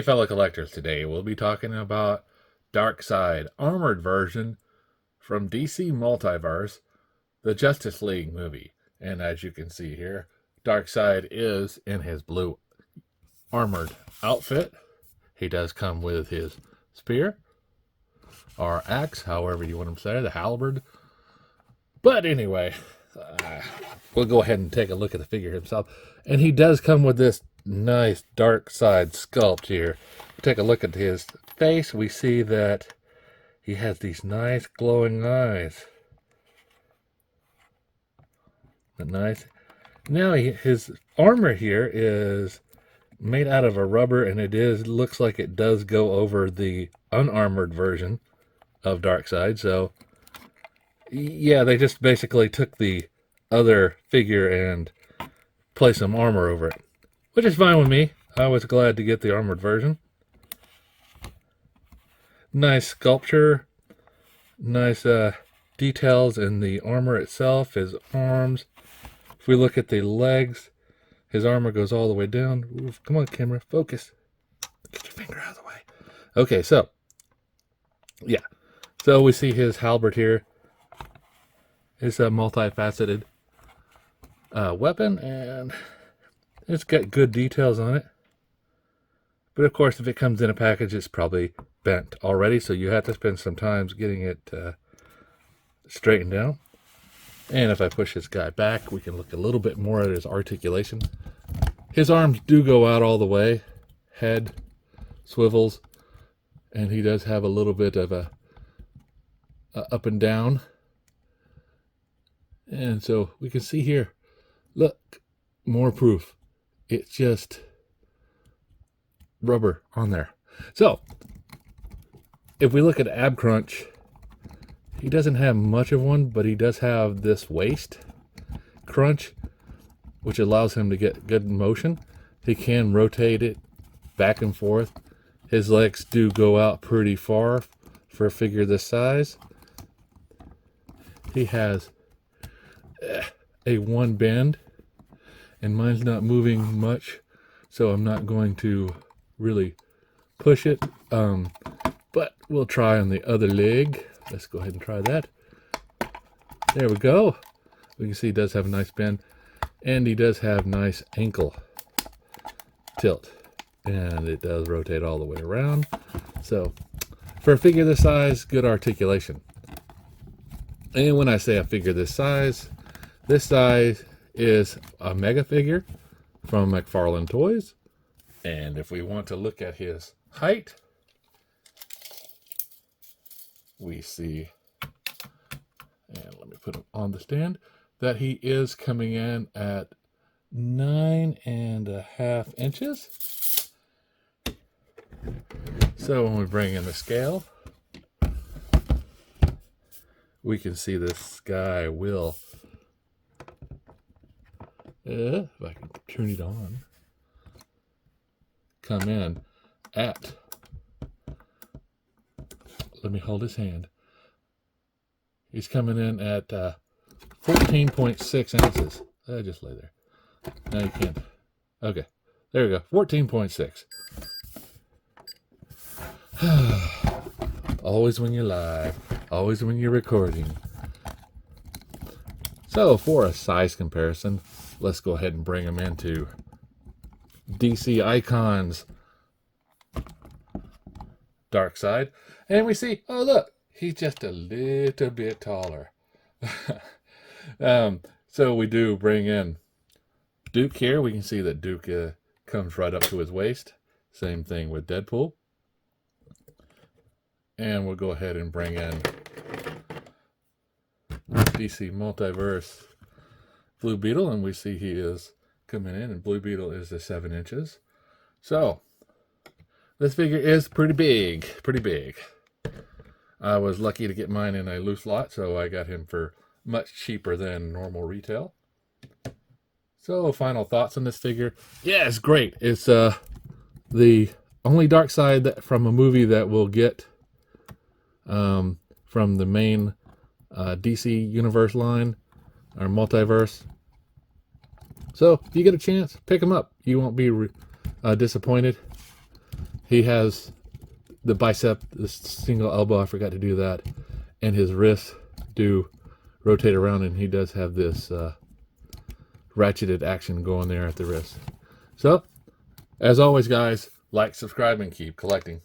fellow collectors, today we'll be talking about Darkseid, armored version from DC Multiverse, the Justice League movie. And as you can see here, Darkseid is in his blue armored outfit. He does come with his spear, or axe, however you want to say, the halberd. But anyway, we'll go ahead and take a look at the figure himself. And he does come with this nice Darkseid sculpt here. Take a look at his face. We see that he has these nice glowing eyes. Nice. Now his armor here is made out of a rubber, and looks like it does go over the unarmored version of Darkseid. So yeah, they just basically took the other figure and placed some armor over it, which is fine with me. I was glad to get the armored version. Nice sculpture, nice details in the armor itself, his arms. If we look at the legs, his armor goes all the way down. Oof, come on, camera, focus. Get your finger out of the way. Okay, so yeah, so we see his halberd here. It's a multifaceted weapon, and it's got good details on it. But of course, if it comes in a package, it's probably bent already, so you have to spend some time getting it straightened down. And if I push this guy back, we can look a little bit more at his articulation. His arms do go out all the way, head swivels, and he does have a little bit of a up and down. And so we can see here, look, more proof. It's just rubber on there. So if we look at ab crunch, he doesn't have much of one, but he does have this waist crunch, which allows him to get good motion. He can rotate it back and forth. His legs do go out pretty far for a figure this size. He has a one bend, and mine's not moving much, so I'm not going to really push it, but we'll try on the other leg. Let's go ahead and try that. There we go. We can see he does have a nice bend, and he does have nice ankle tilt, and it does rotate all the way around. So for a figure this size, good articulation. And when I say a figure this size is a mega figure from McFarlane Toys. And if we want to look at his height, we see, and let me put him on the stand, that he is coming in at 9.5 inches. So when we bring in the scale, we can see this guy will, if I can turn it on, come in at, let me hold his hand. He's coming in at 14.6 ounces. Just lay there. No, you can't. Okay, there we go. 14.6. Always when you're live. Always when you're recording. So for a size comparison, let's go ahead and bring him into DC Icons Darkseid, and we see, oh look, he's just a little bit taller. So we do bring in Duke here. We can see that Duke comes right up to his waist. Same thing with Deadpool. And we'll go ahead and bring in DC Multiverse Blue Beetle, and we see he is coming in, and Blue Beetle is the 7 inches. So this figure is pretty big. I was lucky to get mine in a loose lot, so I got him for much cheaper than normal retail. So final thoughts on this figure. Yeah, it's great. It's the only Darkseid from a movie that we'll get from the main DC Universe line, or Multiverse. So if you get a chance, pick them up. You won't be disappointed. He has the bicep, the single elbow, I forgot to do that, and his wrists do rotate around, and he does have this ratcheted action going there at the wrist. So, as always, guys, like, subscribe, and keep collecting.